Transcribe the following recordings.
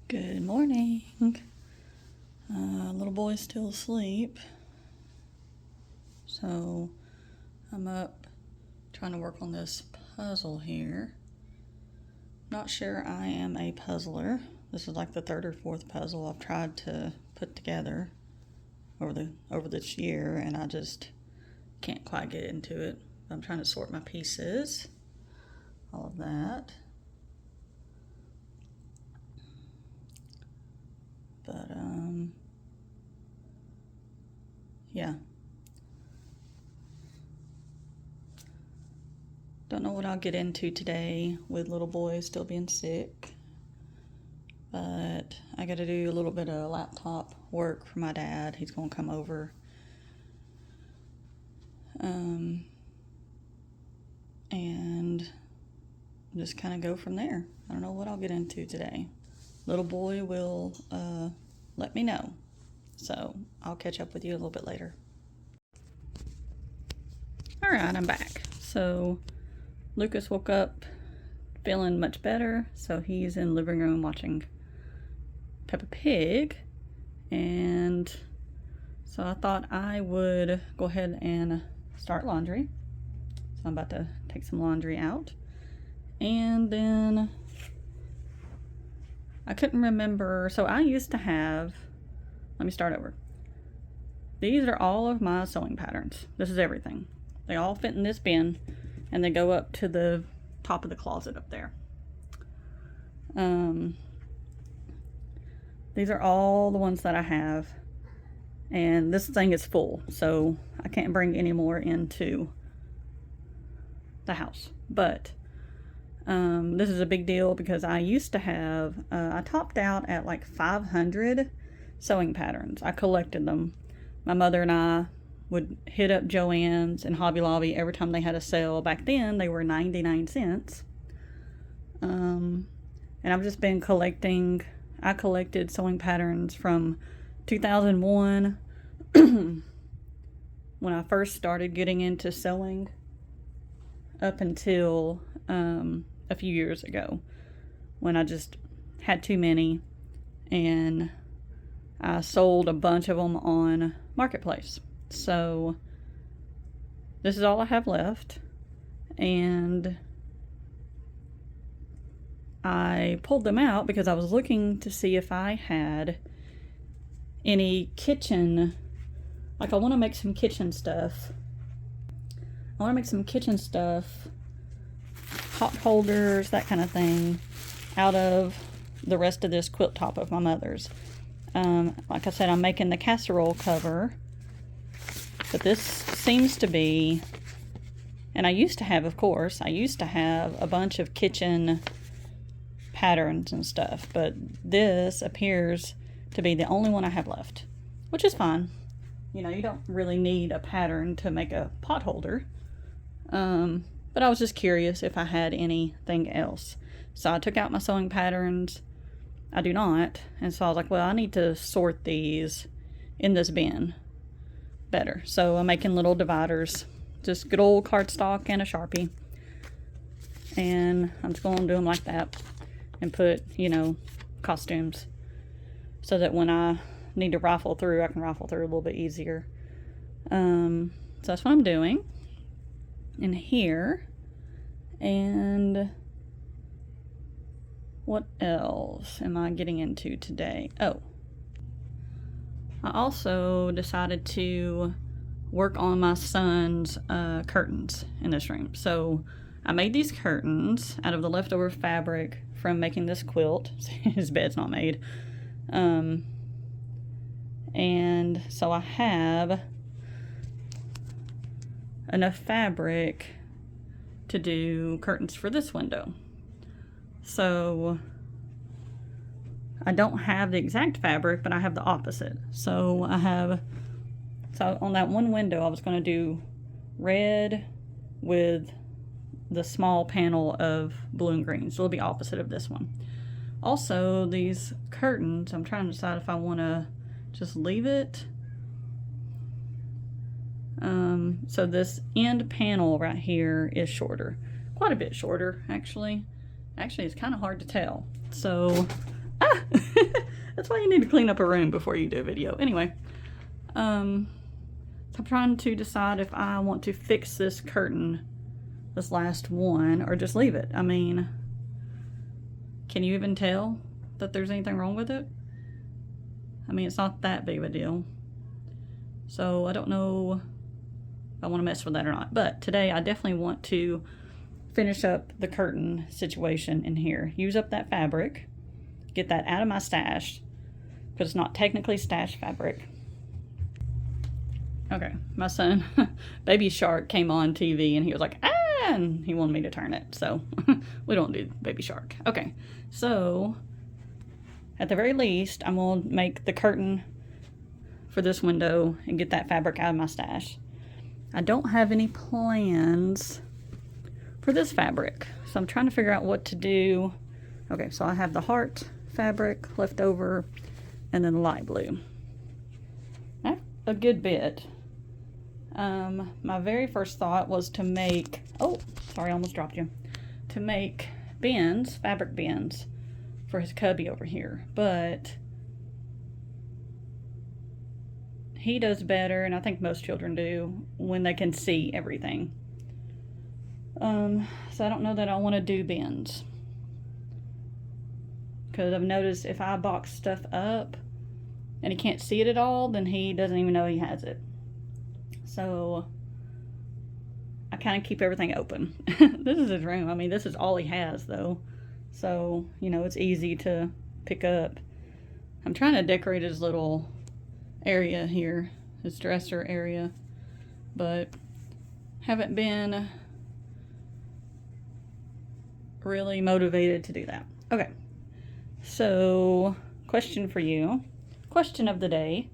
Good morning. Little boy's still asleep, so I'm up trying to work on this puzzle here. Not sure I am a puzzler. This is like the third or fourth puzzle I've tried to put together over this year, and I just can't quite get into it. I'm trying to sort my pieces, all of that. But, yeah. Don't know what I'll get into today with little boy still being sick. But I got to do a little bit of laptop work for my dad. He's going to come over. And just kind of go from there. I don't know what I'll get into today. Little boy will let me know. So I'll catch up with you a little bit later. All right, I'm back. So Lucas woke up feeling much better. So he's in the living room watching Peppa Pig. And so I thought I would go ahead and start laundry. So I'm about to take some laundry out. And then I couldn't remember. So I used to have, let me start over. These are all of my sewing patterns. This is everything. They all fit in this bin and they go up to the top of the closet up there. These are all the ones that I have. And this thing is full, so I can't bring any more into the house. But this is a big deal because I used to have, I topped out at like 500 sewing patterns. I collected them. My mother and I would hit up Joann's and Hobby Lobby every time they had a sale. Back then, they were 99 cents. And I've just been collecting. I collected sewing patterns from 2001 when I first started getting into sewing up until a few years ago when I just had too many and I sold a bunch of them on Marketplace. So this is all I have left, and I pulled them out because I was looking to see if I had any kitchen, like I want to make some kitchen stuff. I want to make some kitchen stuff, hot holders, that kind of thing, out of the rest of this quilt top of my mother's. Like I said, I'm making the casserole cover, but this seems to be, and I used to have, of course, I used to have a bunch of kitchen patterns and stuff, but this appears to be the only one I have left, which is fine. You know, you don't really need a pattern to make a pot holder. But I was just curious if I had anything else. So I took out my sewing patterns. I do not. And so I was like, well, I need to sort these in this bin better. So I'm making little dividers, just good old cardstock and a Sharpie. And I'm just going to do them like that and put, you know, costumes so that when I need to rifle through, I can rifle through a little bit easier. So that's what I'm doing in here. And what else am I getting into today? Oh, I also decided to work on my son's curtains in this room. So I made these curtains out of the leftover fabric from making this quilt. His bed's not made. And so I have enough fabric to do curtains for this window. So I don't have the exact fabric, but I have the opposite. So on that one window, I was going to do red with the small panel of blue and green. So it'll be opposite of this one. Also, these curtains, I'm trying to decide if I want to just leave it. So this end panel right here is shorter. Quite a bit shorter, actually. Actually, it's kind of hard to tell. So Ah! That's why you need to clean up a room before you do a video. Anyway, so I'm trying to decide if I want to fix this curtain, this last one, or just leave it. I mean, can you even tell that there's anything wrong with it? I mean, it's not that big of a deal. So I don't know if I want to mess with that or not. But today I definitely want to finish up the curtain situation in here. Use up that fabric. Get that out of my stash, because it's not technically stash fabric. Okay, my son, Baby Shark, came on TV and he was like, ah, and he wanted me to turn it. So we don't do Baby Shark. Okay, so at the very least, I'm going to make the curtain for this window and get that fabric out of my stash. I don't have any plans for this fabric, so I'm trying to figure out what to do. Okay, so I have the heart fabric left over and then the light blue. I have a good bit. My very first thought was to make, oh, sorry, I almost dropped you, to make bins, fabric bins for his cubby over here, but he does better, and I think most children do, when they can see everything. So I don't know that I want to do bins, because I've noticed if I box stuff up and he can't see it at all, then he doesn't even know he has it. So I kind of keep everything open. This is his room. I mean, this is all he has, though. So, you know, it's easy to pick up. I'm trying to decorate his little area here, his dresser area, but haven't been really motivated to do that. Okay. So, question for you. Question of the day.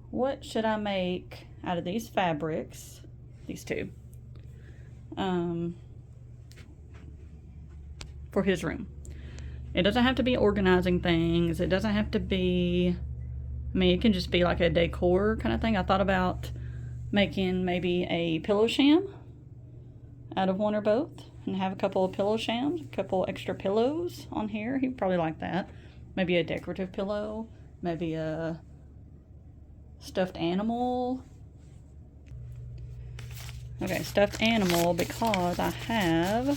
What should I make out of these fabrics, these two, for his room? It doesn't have to be organizing things. It doesn't have to be, I mean, it can just be like a decor kind of thing. I thought about making maybe a pillow sham out of one or both, and have a couple of pillow shams, a couple extra pillows on here. He'd probably like that. Maybe a decorative pillow, maybe a stuffed animal. Okay, stuffed animal, because I have,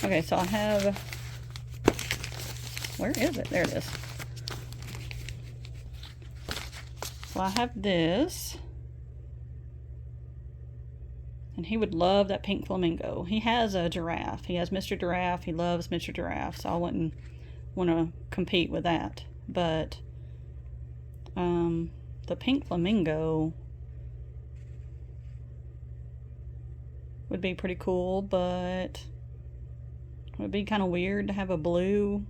okay, so I have, where is it? There it is. So I have this, and he would love that pink flamingo. He has a giraffe. He has Mr. Giraffe. He loves Mr. Giraffe, so I wouldn't want to compete with that. But the pink flamingo would be pretty cool, but it would be kind of weird to have a blue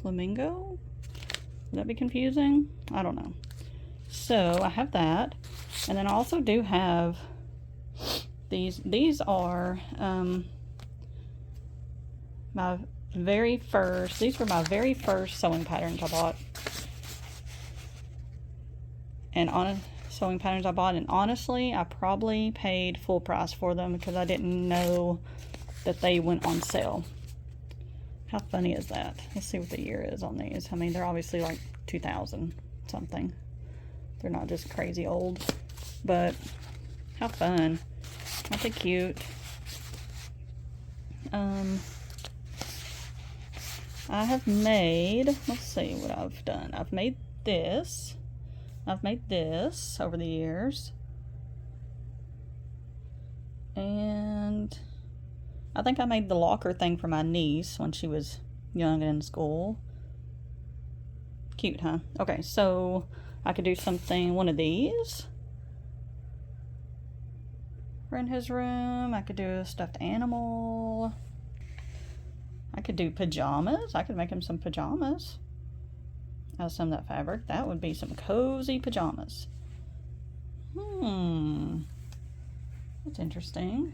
flamingo. Would that be confusing? I don't know. So I have that, and then I also do have these. These are my very first, these were my very first sewing patterns I bought. And sewing patterns I bought, and honestly, I probably paid full price for them because I didn't know that they went on sale. How funny is that? Let's see what the year is on these. I mean, they're obviously like 2000 something. They're not just crazy old, but how fun. Aren't they cute? I have made, let's see what I've done. I've made this. I've made this over the years. And I think I made the locker thing for my niece when she was young and in school. Cute, huh? Okay, so I could do something, one of these for in his room. I could do a stuffed animal. I could do pajamas. I could make him some pajamas out of some of that fabric. That would be some cozy pajamas. That's interesting.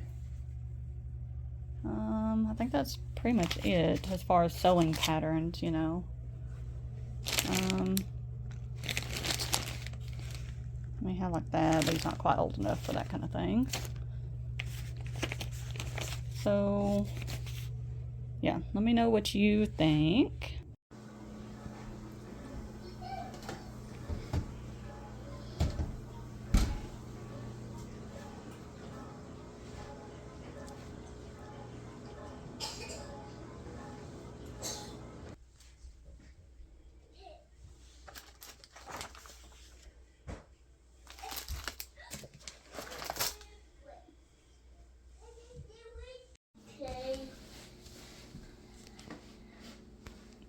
I think that's pretty much it as far as sewing patterns, you know. I may have like that, but he's not quite old enough for that kind of thing. So Yeah, let me know what you think.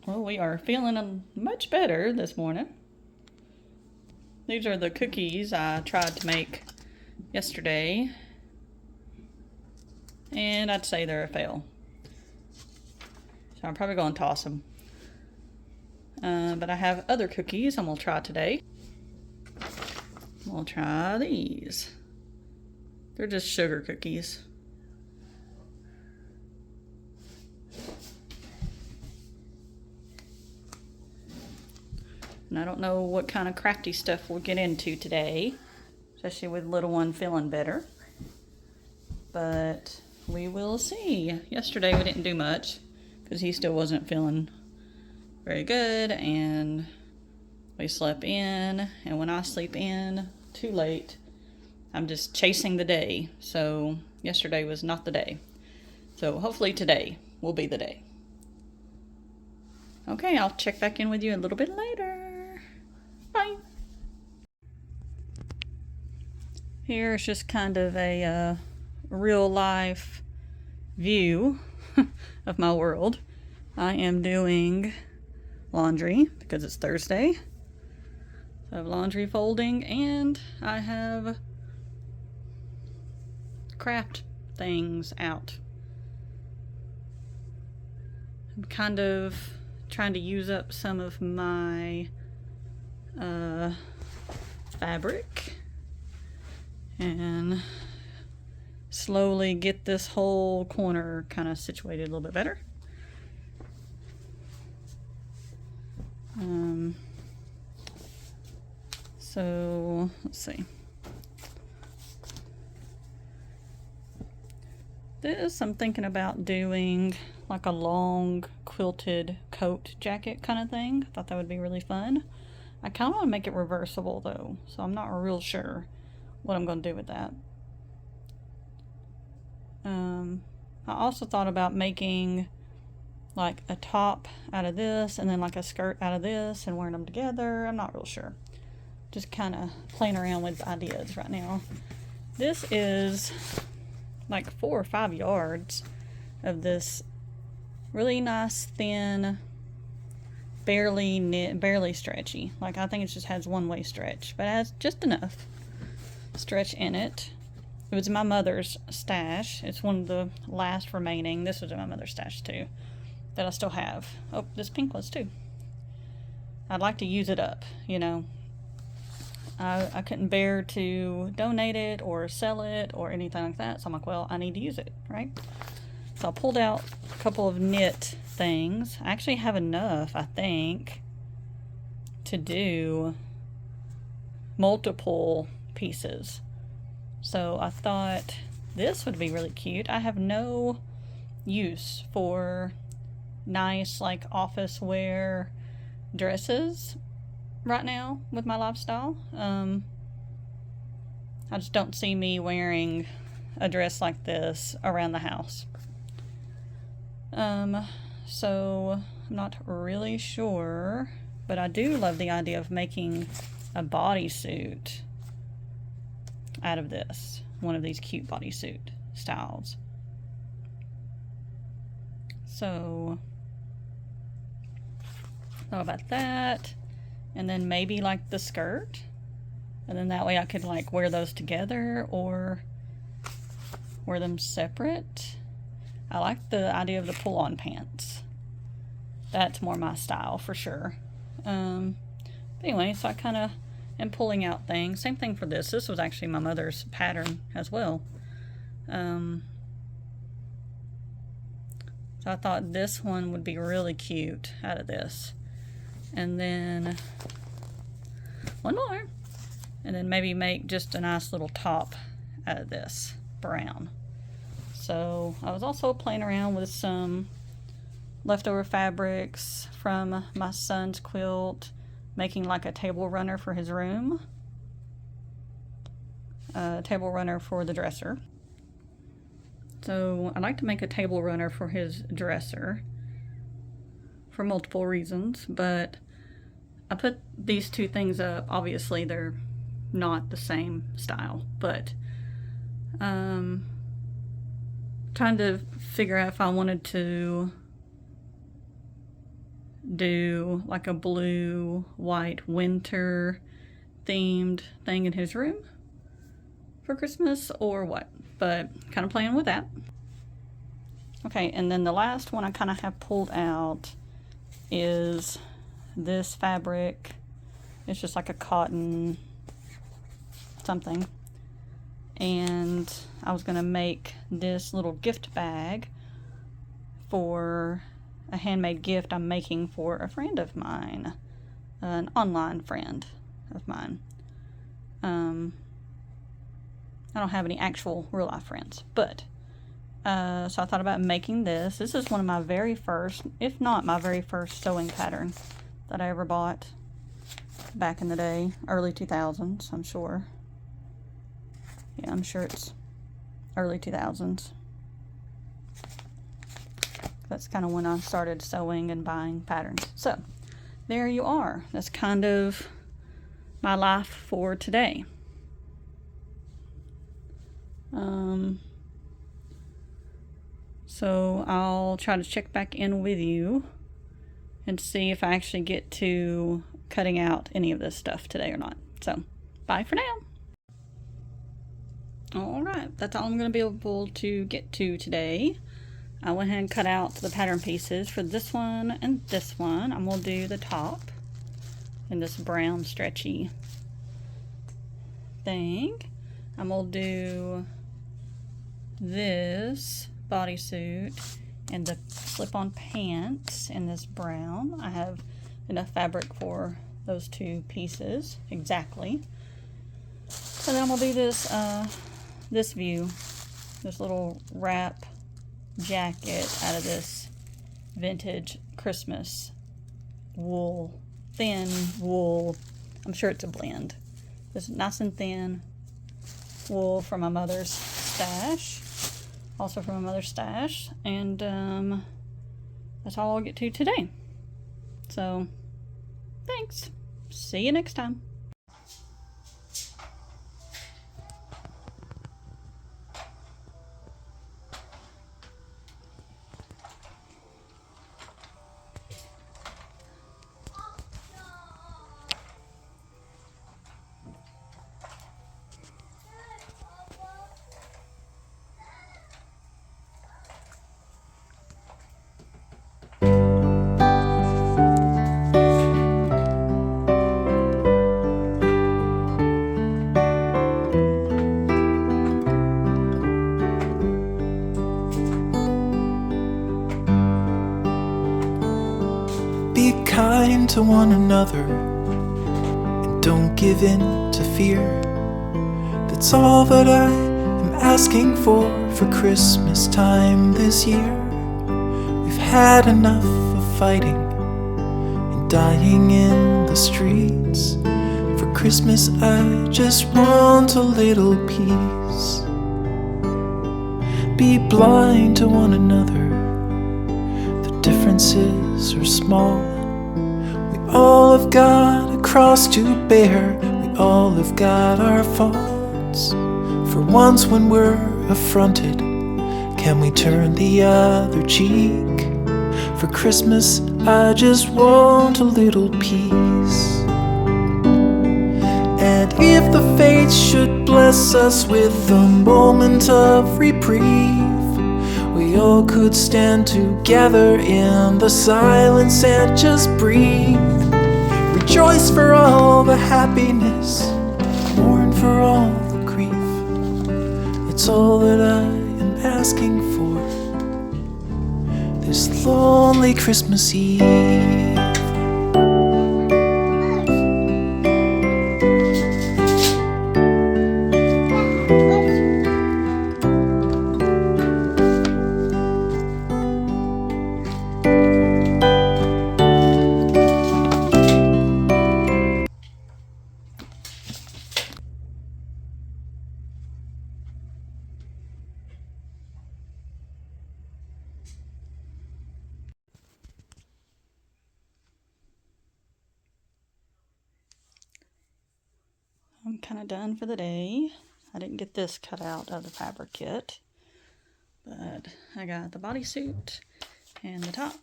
Well, we are feeling much better this morning. These are the cookies I tried to make yesterday, and I'd say they're a fail. So I'm probably going to toss them. But I have other cookies I'm going to try today. We'll try these. They're just sugar cookies. And I don't know what kind of crafty stuff we'll get into today, especially with little one feeling better. But we will see. Yesterday we didn't do much because he still wasn't feeling very good, and we slept in. And when I sleep in too late, I'm just chasing the day. So yesterday was not the day. So hopefully today will be the day. Okay, I'll check back in with you a little bit later. Bye. Here's just kind of a real life view of my world. I am doing laundry because it's Thursday. So I have laundry folding, and I have craft things out. I'm kind of trying to use up some of my fabric and slowly get this whole corner kind of situated a little bit better. So let's see. This I'm thinking about doing like a long quilted coat jacket kind of thing. I thought that would be really fun. I kind of want to make it reversible though, so I'm not real sure what I'm going to do with that. I also thought about making like a top out of this and then like a skirt out of this and wearing them together. I'm not real sure. Just kind of playing around with ideas right now. This is like 4 or 5 yards of this really nice thin, barely knit, barely stretchy. Like I think it just has one-way stretch, but it has just enough stretch in it. It was my mother's stash. It's one of the last remaining. This was in my mother's stash too, that I still have. Oh, this pink one's too. I'd like to use it up, you know. I couldn't bear to donate it or sell it or anything like that. So I'm like, well, I need to use it, right? So I pulled out a couple of knit things. I actually have enough, I think, to do multiple pieces. So I thought this would be really cute. I have no use for nice like office wear dresses right now with my lifestyle. I just don't see me wearing a dress like this around the house. So I'm not really sure, but I do love the idea of making a bodysuit out of this, one of these cute bodysuit styles. So thought about that, and then maybe like the skirt, and then that way I could like wear those together or wear them separate. I like the idea of the pull-on pants. That's more my style for sure. Anyway, so I kind of am pulling out things. Same thing for this. This was actually my mother's pattern as well. So I thought this one would be really cute out of this. And then one more. And then maybe make just a nice little top out of this brown. So I was also playing around with some leftover fabrics from my son's quilt, making like a table runner for his room, a table runner for the dresser. So I like to make a table runner for his dresser for multiple reasons, but I put these two things up. Obviously they're not the same style, but trying to figure out if I wanted to do like a blue, white, winter themed thing in his room for Christmas or what, but kind of playing with that. Okay, and then the last one I kind of have pulled out is this fabric. It's just like a cotton something, and I was gonna make this little gift bag for a handmade gift I'm making for a friend of mine, an online friend of mine. I don't have any actual real life friends, but so I thought about making this. This is one of my very first, if not my very first sewing pattern that I ever bought back in the day, early 2000s, I'm sure. Yeah, I'm sure it's early 2000s. That's kind of when I started sewing and buying patterns. So there you are. That's kind of my life for today. So I'll try to check back in with you and see if I actually get to cutting out any of this stuff today or not. So bye for now. Alright, that's all I'm going to be able to get to today. I went ahead and cut out the pattern pieces for this one and this one. I'm going to do the top in this brown stretchy thing. I'm going to do this bodysuit and the slip-on pants in this brown. I have enough fabric for those two pieces exactly. So then I'm going to do this this view, this little wrap jacket out of this vintage Christmas wool, thin wool. I'm sure it's a blend. This nice and thin wool from my mother's stash, also from my mother's stash, and that's all I'll get to today. So thanks, see you next time. Be kind to one another and don't give in to fear. That's all that I am asking for Christmas time this year. We've had enough of fighting and dying in the streets. For Christmas I just want a little peace. Be blind to one another, the differences are small. We all have got a cross to bear, we all have got our faults. For once when we're affronted, can we turn the other cheek? For Christmas I just want a little peace. And if the fates should bless us with a moment of reprieve, we all could stand together in the silence and just breathe. Rejoice for all the happiness, mourn for all the grief. It's all that I am asking for this lonely Christmas Eve. kind of done for the day. I didn't get this cut out of the fabric kit, but I got the bodysuit and the top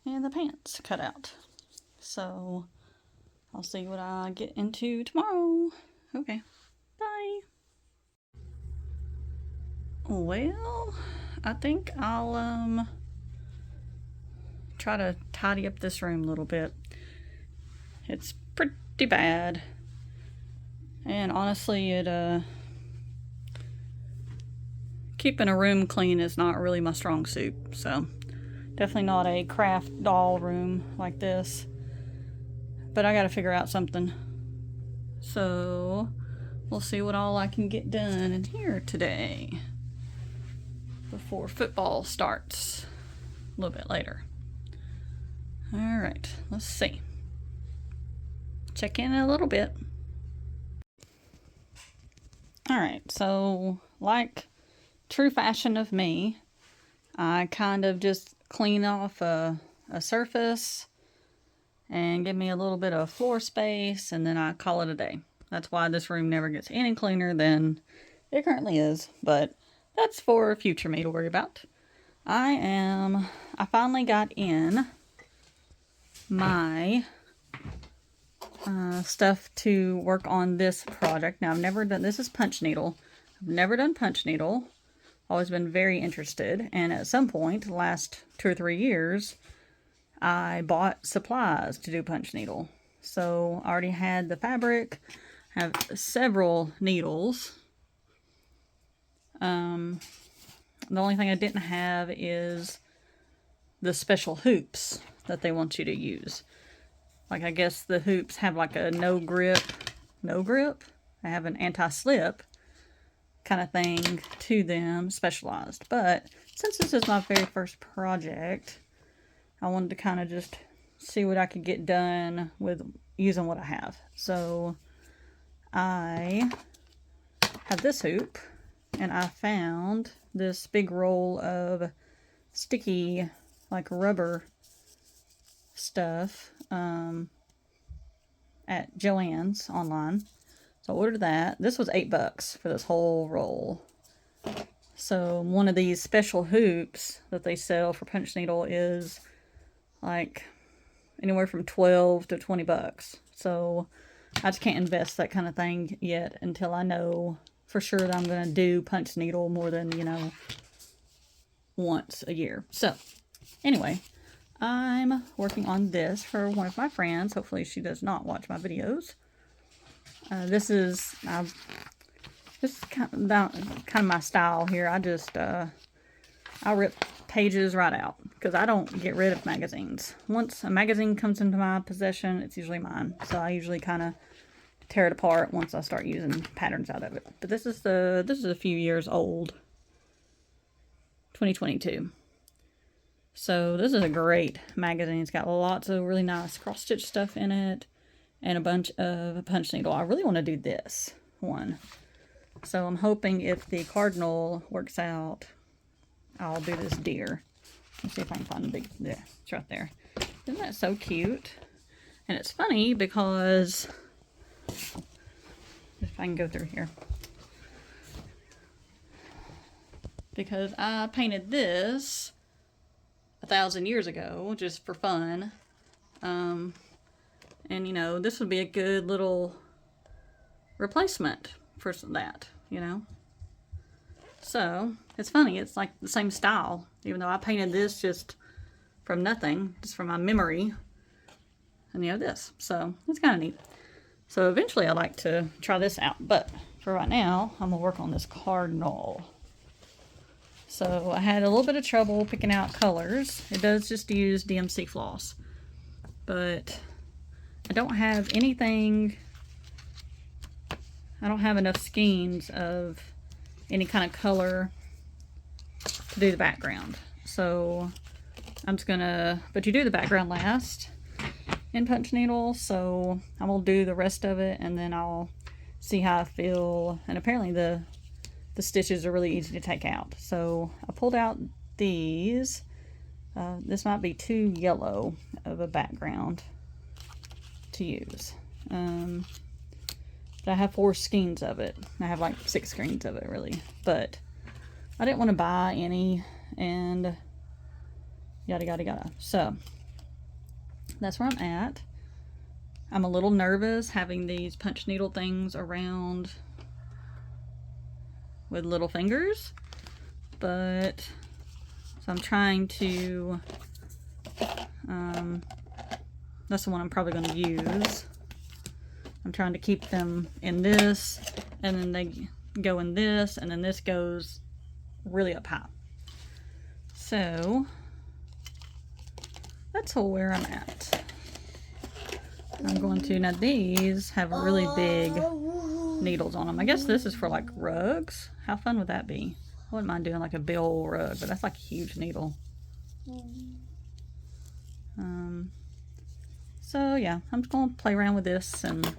and the pants cut out. So I'll see what I get into tomorrow. Okay, bye. Well, I think I'll try to tidy up this room a little bit. It's pretty bad, and honestly keeping a room clean is not really my strong suit, so definitely not a craft doll room like this, but I gotta figure out something. So we'll see what all I can get done in here today before football starts a little bit later. All right, let's see. Check in a little bit. All right, so like true fashion of me, I kind of just clean off a surface and give me a little bit of floor space, and then I call it a day. That's why this room never gets any cleaner than it currently is, but that's for future me to worry about. I finally got in my stuff to work on this project. Now, I've never done, this is punch needle. I've never done punch needle. Always been very interested, and at some point, the last 2 or 3 years, I bought supplies to do punch needle. So I already had the fabric, I have several needles. The only thing I didn't have is the special hoops that they want you to use. Like, I guess the hoops have like a no grip. I have an anti-slip kind of thing to them, specialized. But since this is my very first project, I wanted to kind of just see what I could get done with using what I have. So I have this hoop, and I found this big roll of sticky, like rubber stuff at Joann's online. So I ordered that. This was $8 for this whole roll. So one of these special hoops that they sell for punch needle is like anywhere from $12 to $20. So I just can't invest that kind of thing yet until I know for sure that I'm going to do punch needle more than, you know, once a year. So anyway, I'm working on this for one of my friends. Hopefully she does not watch my videos. This is kind of my style here. I just I rip pages right out because I don't get rid of magazines. Once a magazine comes into my possession, it's usually mine. So I usually kind of tear it apart once I start using patterns out of it. But this is a few years old, 2022. So this is a great magazine. It's got lots of really nice cross-stitch stuff in it and a bunch of punch needle. I really want to do this one. So I'm hoping if the cardinal works out, I'll do this deer. Let's see if I can find the big, yeah, it's right there. Isn't that so cute? And it's funny because, if I can go through here. Because I painted this 1,000 years ago, just for fun. And, you know, this would be a good little replacement for that, you know. So, it's funny, it's like the same style, even though I painted this just from nothing, just from my memory. And you have this, so it's kind of neat. So eventually I'd like to try this out, but for right now, I'm gonna work on this cardinal. So I had a little bit of trouble picking out colors. It does just use DMC floss, but I don't have anything, I don't have enough skeins of any kind of color to do the background. So I'm just gonna, but you do the background last in punch needle, so I will do the rest of it and then I'll see how I feel. And apparently the stitches are really easy to take out. So I pulled out these. This might be too yellow of a background to use. But I have 4 skeins of it. I have like 6 skeins of it really, but I didn't want to buy any and yada yada yada. So that's where I'm at. I'm a little nervous having these punch needle things around with little fingers, but so I'm trying to that's the one I'm probably going to use. I'm trying to keep them in this, and then they go in this, and then this goes really up high. So that's where I'm at. I'm going to, now these have really big needles on them. I guess this is for like rugs. How fun would that be? I wouldn't mind doing like a big old rug, but that's like a huge needle. So yeah, I'm just going to play around with this and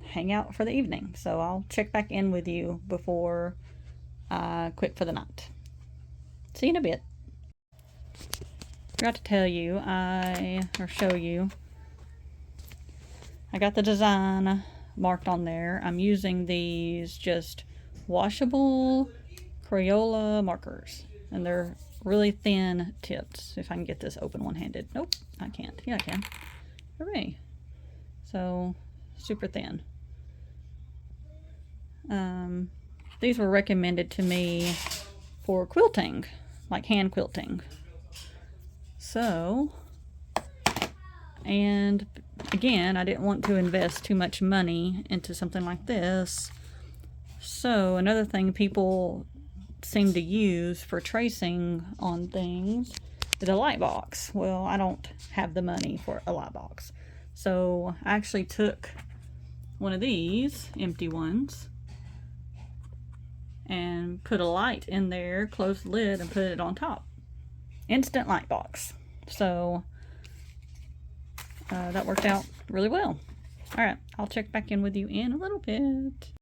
hang out for the evening. So I'll check back in with you before I quit for the night. See you in a bit. Forgot to tell you, or show you, I got the design marked on there. I'm using these just washable Crayola markers, and they're really thin tips. If I can get this open one-handed. Nope, I can't. Yeah, I can. Hooray. So, super thin. These were recommended to me for quilting, like hand quilting. So, and again, I didn't want to invest too much money into something like this. So another thing people seem to use for tracing on things is a light box. Well, I don't have the money for a light box. So I actually took one of these empty ones and put a light in there, closed the lid, and put it on top. Instant light box. So that worked out really well. All right, I'll check back in with you in a little bit.